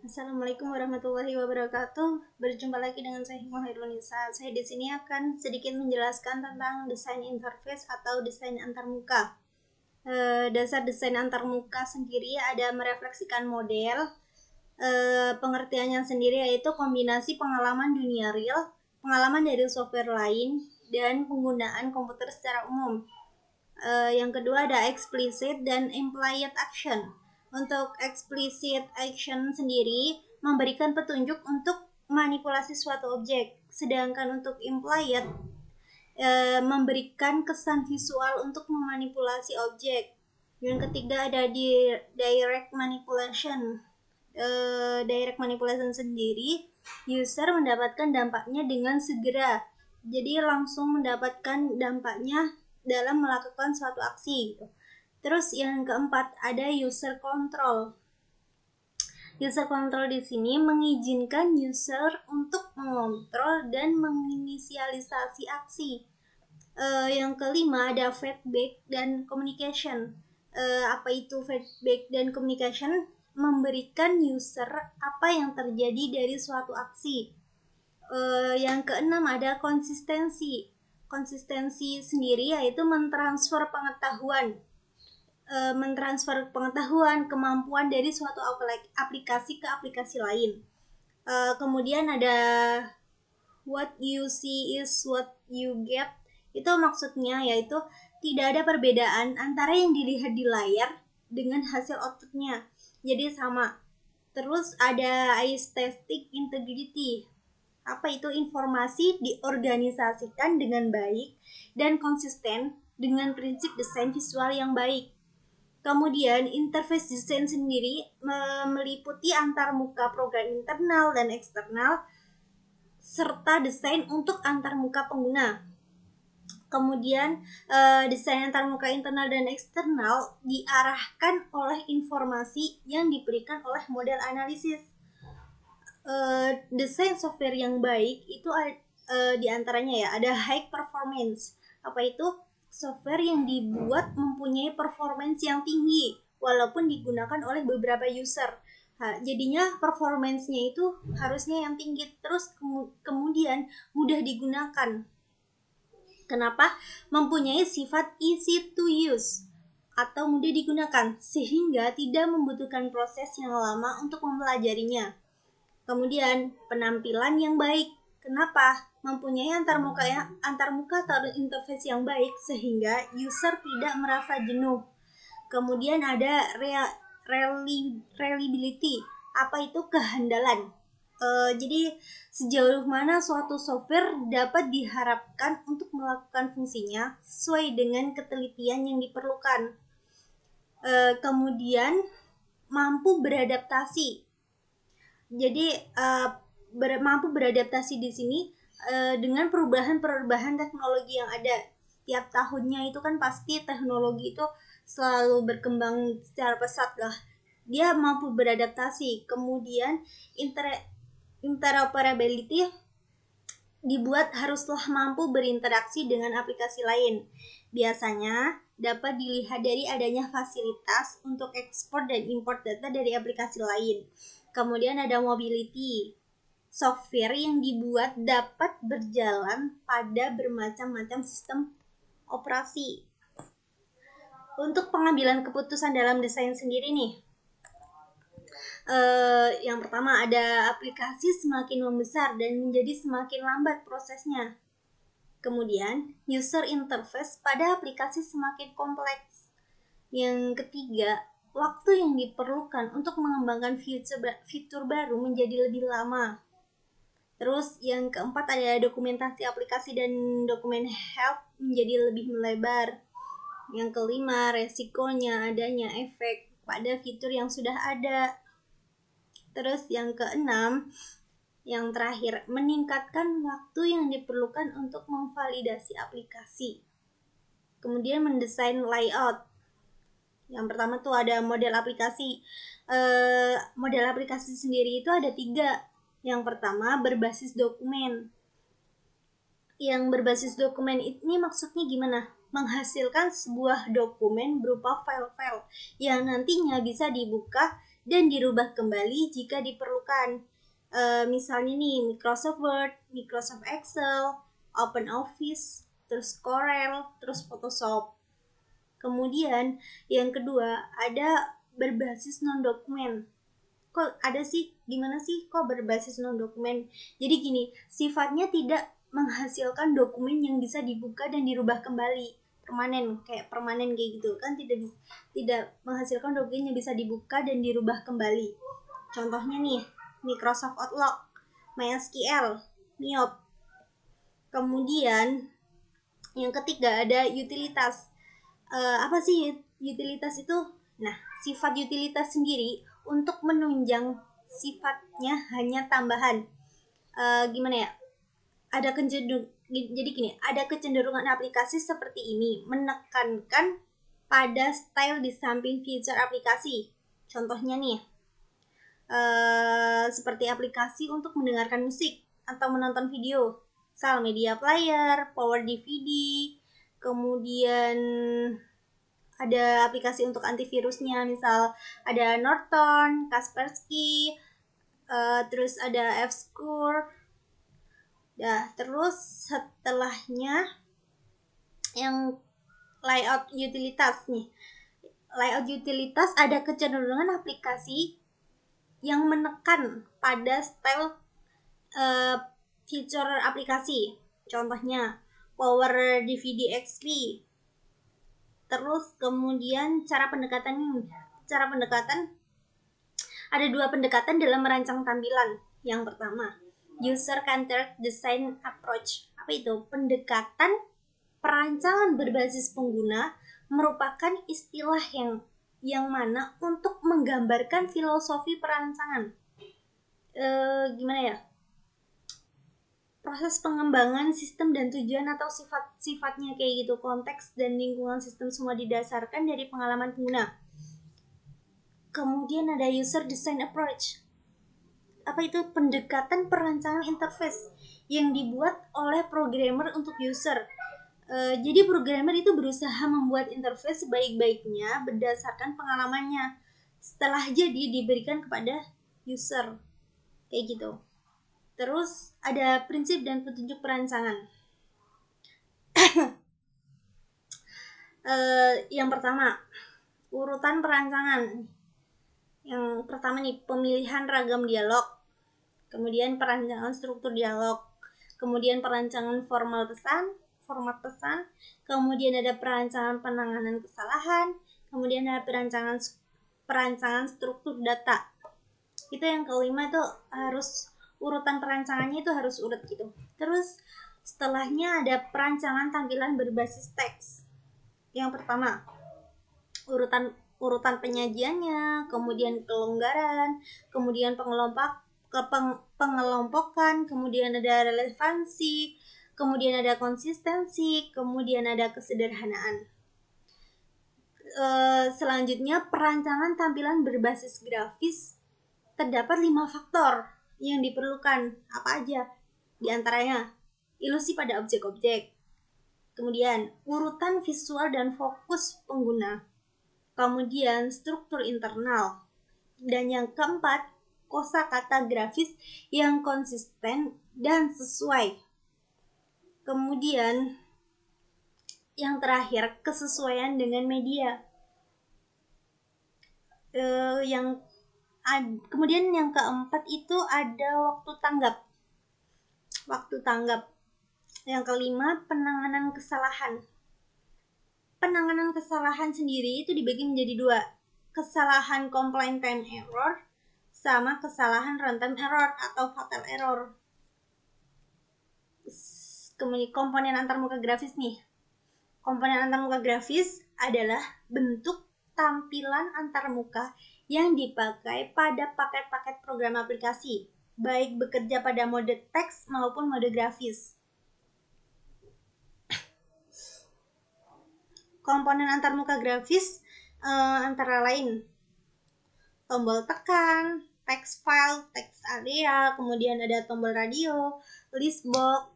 Assalamualaikum warahmatullahi wabarakatuh. Berjumpa lagi dengan saya Hikmah Hairunisa. Saya di sini akan sedikit menjelaskan tentang desain interface atau desain antarmuka. Dasar desain antarmuka sendiri ada merefleksikan model. Pengertiannya sendiri yaitu kombinasi pengalaman dunia real, pengalaman dari software lain, dan penggunaan komputer secara umum. Yang kedua ada explicit dan implied action. Untuk explicit action sendiri memberikan petunjuk untuk manipulasi suatu objek, sedangkan untuk implied memberikan kesan visual untuk memanipulasi objek. Yang ketiga ada di direct manipulation. Direct manipulation sendiri, user mendapatkan dampaknya dengan segera, jadi langsung mendapatkan dampaknya dalam melakukan suatu aksi. Terus yang keempat ada user control. User control di sini mengizinkan user untuk mengontrol dan menginisialisasi aksi. Yang kelima ada feedback dan communication. Apa itu feedback dan communication? Memberikan user apa yang terjadi dari suatu aksi. Yang keenam ada konsistensi. Konsistensi sendiri yaitu mentransfer pengetahuan, kemampuan dari suatu aplikasi ke aplikasi lain. Kemudian ada what you see is what you get. Itu maksudnya yaitu tidak ada perbedaan antara yang dilihat di layar dengan hasil outputnya, jadi sama. Terus ada aesthetic integrity. Apa itu? Informasi diorganisasikan dengan baik dan konsisten dengan prinsip desain visual yang baik. Kemudian interface design sendiri meliputi antarmuka program internal dan eksternal serta desain untuk antarmuka pengguna. Kemudian desain antarmuka internal dan eksternal diarahkan oleh informasi yang diberikan oleh model analisis. Desain software yang baik itu diantaranya ya ada high performance. Apa itu? Software yang dibuat mempunyai performance yang tinggi walaupun digunakan oleh beberapa user. Jadinya performance-nya itu harusnya yang tinggi, terus kemudian mudah digunakan. Kenapa? Mempunyai sifat easy to use atau mudah digunakan sehingga tidak membutuhkan proses yang lama untuk mempelajarinya. Kemudian penampilan yang baik. Kenapa? Mempunyai antarmuka atau interface yang baik sehingga user tidak merasa jenuh. Kemudian ada reliability. Apa itu? Kehandalan. Jadi sejauh mana suatu software dapat diharapkan untuk melakukan fungsinya sesuai dengan ketelitian yang diperlukan. Kemudian mampu beradaptasi. Jadi mampu beradaptasi di sini dengan perubahan teknologi yang ada. Tiap tahunnya itu kan pasti teknologi itu selalu berkembang secara pesat lah. Dia mampu beradaptasi. Kemudian interoperability dibuat haruslah mampu berinteraksi dengan aplikasi lain. Biasanya dapat dilihat dari adanya fasilitas untuk ekspor dan import data dari aplikasi lain. Kemudian ada mobility. Software yang dibuat dapat berjalan pada bermacam-macam sistem operasi. Untuk pengambilan keputusan dalam desain sendiri nih. Yang pertama ada aplikasi semakin membesar dan menjadi semakin lambat prosesnya. Kemudian user interface pada aplikasi semakin kompleks. Yang ketiga, waktu yang diperlukan untuk mengembangkan fitur baru menjadi lebih lama. Terus yang keempat ada dokumentasi aplikasi dan dokumen help menjadi lebih melebar. Yang kelima, resikonya adanya efek pada fitur yang sudah ada. Terus yang keenam, yang terakhir, meningkatkan waktu yang diperlukan untuk memvalidasi aplikasi. Kemudian mendesain layout. Yang pertama tuh ada model aplikasi. Model aplikasi sendiri itu ada 3. Yang pertama berbasis dokumen. Yang berbasis dokumen ini maksudnya gimana? Menghasilkan sebuah dokumen berupa file-file yang nantinya bisa dibuka dan dirubah kembali jika diperlukan. Misalnya nih, Microsoft Word, Microsoft Excel, OpenOffice, terus Corel, terus Photoshop. Kemudian yang kedua ada berbasis non-dokumen. Kok ada sih? Gimana sih kok berbasis non-dokumen? Jadi gini, sifatnya tidak menghasilkan dokumen yang bisa dibuka dan dirubah kembali. Permanen kayak gitu kan, tidak menghasilkan dokumen yang bisa dibuka dan dirubah kembali. Contohnya nih, Microsoft Outlook, MySQL, NIOP. Kemudian yang ketiga ada utilitas. Apa sih utilitas itu? Nah, sifat utilitas sendiri untuk menunjang sifatnya hanya tambahan. Gimana ya? Jadi gini, ada kecenderungan aplikasi seperti ini menekankan pada style di samping feature aplikasi. Contohnya nih, seperti aplikasi untuk mendengarkan musik atau menonton video, misal media player, power DVD, kemudian ada aplikasi untuk antivirusnya, misal ada Norton, Kaspersky, terus ada F-Score. Nah, terus setelahnya yang layout utilitas nih. Layout utilitas ada kecenderungan aplikasi yang menekan pada style feature aplikasi. Contohnya Power DVD XP. Terus kemudian cara pendekatan ada dua pendekatan dalam merancang tampilan. Yang pertama, user-centered design approach. Apa itu? Pendekatan perancangan berbasis pengguna merupakan istilah yang mana untuk menggambarkan filosofi perancangan. Gimana ya? Proses pengembangan sistem dan tujuan atau sifat-sifatnya kayak gitu, konteks dan lingkungan sistem semua didasarkan dari pengalaman pengguna. Kemudian ada user design approach. Apa itu? Pendekatan perancangan interface yang dibuat oleh programmer untuk user. Jadi programmer itu berusaha membuat interface sebaik-baiknya berdasarkan pengalamannya setelah jadi diberikan kepada user. Kayak gitu. Terus ada prinsip dan petunjuk perancangan. Yang pertama, urutan perancangan. Yang pertama nih, pemilihan ragam dialog. Kemudian perancangan struktur dialog. Kemudian perancangan format pesan. Kemudian ada perancangan penanganan kesalahan. Kemudian ada perancangan struktur data. Itu yang kelima tuh harus urutan perancangannya itu harus urut gitu. Terus setelahnya ada perancangan tampilan berbasis teks. Yang pertama, urutan penyajiannya, kemudian kelonggaran, kemudian pengelompokan, kemudian ada relevansi, kemudian ada konsistensi, kemudian ada kesederhanaan. Selanjutnya, perancangan tampilan berbasis grafis terdapat 5 faktor yang diperlukan. Apa aja? Di antaranya, ilusi pada objek-objek. Kemudian, urutan visual dan fokus pengguna. Kemudian, struktur internal. Dan yang keempat, kosakata grafis yang konsisten dan sesuai. Kemudian, yang terakhir, kesesuaian dengan media. Kemudian yang keempat itu ada waktu tanggap. Yang kelima, penanganan kesalahan. Penanganan kesalahan sendiri itu dibagi menjadi 2, kesalahan complaint time error sama kesalahan runtime error atau fatal error. Kemudian komponen antarmuka grafis nih. Komponen antarmuka grafis adalah bentuk tampilan antarmuka yang dipakai pada paket-paket program aplikasi, baik bekerja pada mode teks maupun mode grafis. Komponen antarmuka grafis antara lain tombol tekan, text file, text area, kemudian ada tombol radio, list box,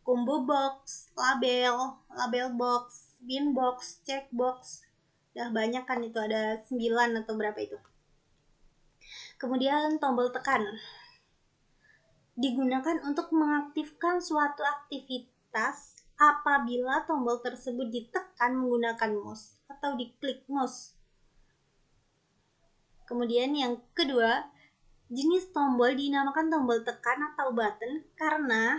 combo box, label box, bin box, check box. Udah banyak kan itu, ada 9 atau berapa itu. Kemudian tombol tekan digunakan untuk mengaktifkan suatu aktivitas apabila tombol tersebut ditekan menggunakan mouse atau diklik mouse. Kemudian yang kedua, jenis tombol dinamakan tombol tekan atau button karena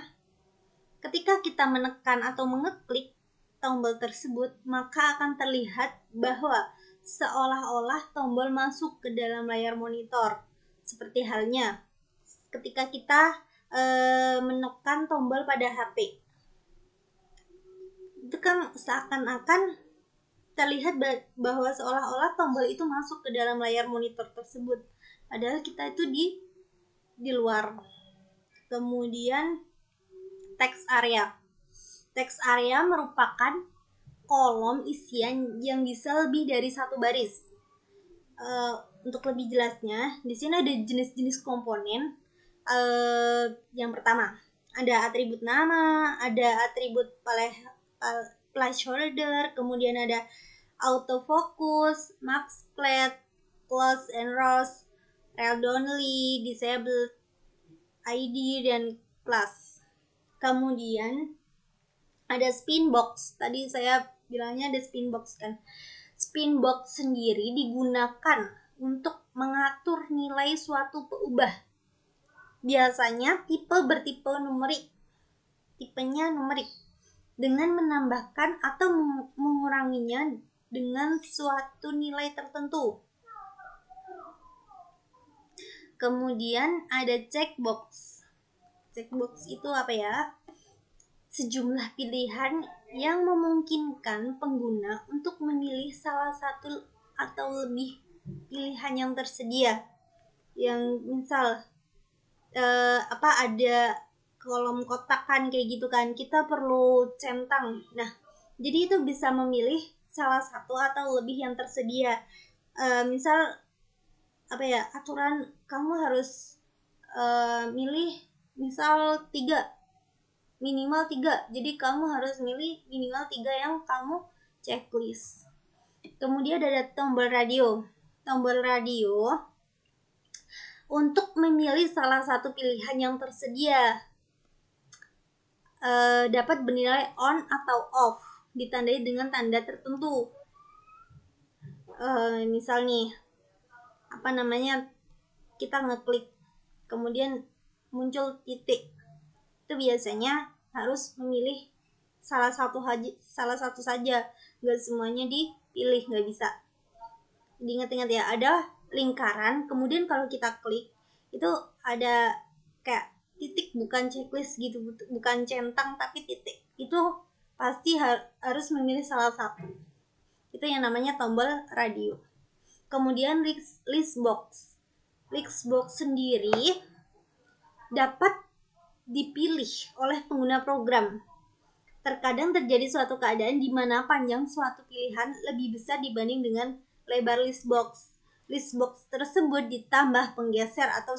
ketika kita menekan atau mengeklik tombol tersebut, maka akan terlihat bahwa seolah-olah tombol masuk ke dalam layar monitor. Seperti halnya ketika kita menekan tombol pada HP. Itu kan seakan-akan terlihat bahwa seolah-olah tombol itu masuk ke dalam layar monitor tersebut. Padahal kita itu di luar. Kemudian text area. Text area merupakan kolom isian yang bisa lebih dari satu baris. Untuk lebih jelasnya, di sini ada jenis-jenis komponen. Yang pertama, ada atribut nama, ada atribut placeholder, kemudian ada autofocus, max flat, close and rose, read only, disabled, ID, dan plus. Kemudian ada spin box. Tadi saya bilangnya ada spin box kan. Spin box sendiri digunakan untuk mengatur nilai suatu peubah. Biasanya bertipe numerik. Tipenya numerik. Dengan menambahkan atau menguranginya dengan suatu nilai tertentu. Kemudian ada checkbox. Checkbox itu apa ya? Sejumlah pilihan yang memungkinkan pengguna untuk memilih salah satu atau lebih pilihan yang tersedia. Yang misal ada kolom kotakan kayak gitu kan, kita perlu centang. Nah, jadi itu bisa memilih salah satu atau lebih yang tersedia. Misal aturan kamu harus milih misal 3, minimal 3. Jadi kamu harus milih minimal 3 yang kamu checklist. Kemudian ada tombol radio. Tombol radio untuk memilih salah satu pilihan yang tersedia dapat bernilai on atau off, ditandai dengan tanda tertentu. Misal nih, kita ngeklik, kemudian muncul titik. Itu biasanya harus memilih salah satu saja, nggak semuanya dipilih, nggak bisa. Diingat-ingat ya, ada lingkaran, kemudian kalau kita klik itu ada kayak titik, bukan checklist gitu, bukan centang tapi titik. Itu pasti harus memilih salah satu. Itu yang namanya tombol radio. Kemudian list box. List box sendiri dapat dipilih oleh pengguna program. Terkadang terjadi suatu keadaan di mana panjang suatu pilihan lebih besar dibanding dengan lebar list box. List box tersebut ditambah penggeser atau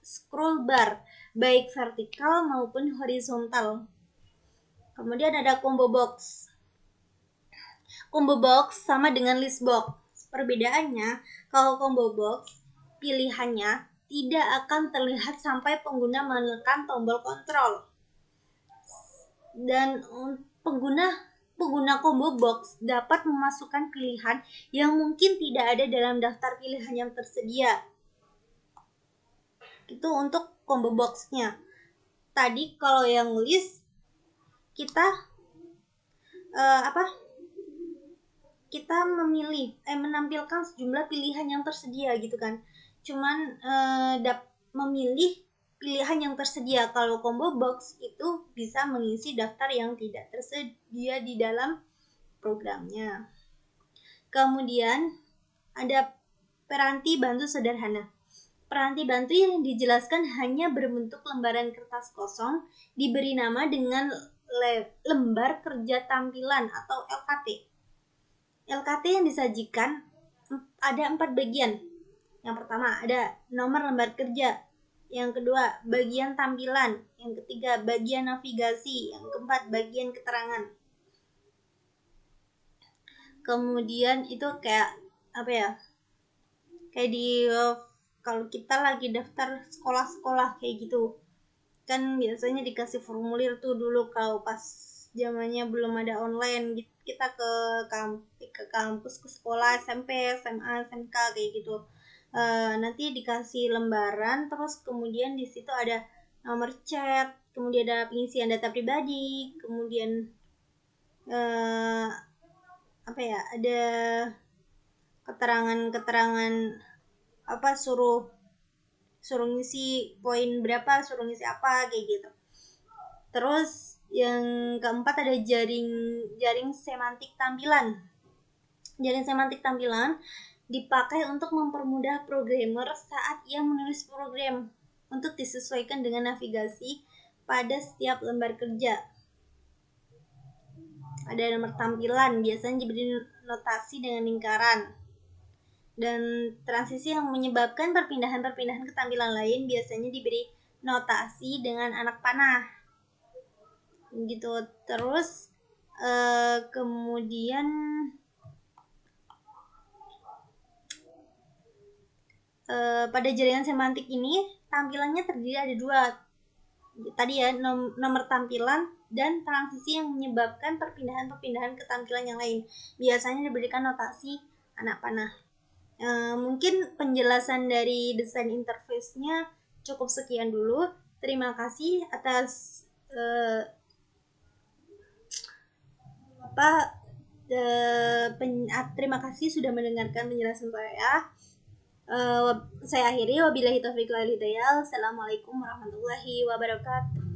scroll bar, baik vertikal maupun horizontal. Kemudian ada combo box. Combo box sama dengan list box. Perbedaannya, kalau combo box, pilihannya tidak akan terlihat sampai pengguna menekan tombol kontrol. Dan pengguna combo box dapat memasukkan pilihan yang mungkin tidak ada dalam daftar pilihan yang tersedia. Itu untuk combo boxnya. Tadi kalau yang list, kita kita menampilkan sejumlah pilihan yang tersedia gitu kan. Cuman memilih pilihan yang tersedia. Kalau combo box itu bisa mengisi daftar yang tidak tersedia di dalam programnya. Kemudian ada peranti bantu sederhana. Peranti bantu yang dijelaskan hanya berbentuk lembaran kertas kosong, diberi nama dengan lembar kerja tampilan atau LKT. LKT yang disajikan ada 4 bagian. Yang pertama ada nomor lembar kerja, yang kedua bagian tampilan, yang ketiga bagian navigasi, yang keempat bagian keterangan. Kemudian itu kayak di kalau kita lagi daftar sekolah-sekolah kayak gitu. Kan biasanya dikasih formulir tuh dulu kalau pas zamannya belum ada online, kita ke kampus, ke sekolah SMP, SMA, SMK kayak gitu. Nanti dikasih lembaran, terus kemudian di situ ada nomor chat, kemudian ada pengisian data pribadi, kemudian ada keterangan suruh ngisi poin berapa, suruh ngisi apa kayak gitu. Terus yang keempat ada jaring semantik tampilan. Jaring semantik tampilan dipakai untuk mempermudah programmer saat ia menulis program untuk disesuaikan dengan navigasi pada setiap lembar kerja. Ada nomor tampilan, biasanya diberi notasi dengan lingkaran. Dan transisi yang menyebabkan perpindahan-perpindahan ke tampilan lain biasanya diberi notasi dengan anak panah. Gitu. Terus kemudian pada jaringan semantik ini tampilannya terdiri ada dua. Tadi ya, nomor tampilan dan transisi yang menyebabkan perpindahan-perpindahan ke tampilan yang lain. Biasanya diberikan notasi anak panah. Mungkin penjelasan dari desain interface-nya cukup sekian dulu. Terima kasih atas terima kasih sudah mendengarkan penjelasan saya. Saya akhiri, wabillahi taufiq wal hidayah. Assalamualaikum warahmatullahi wabarakatuh.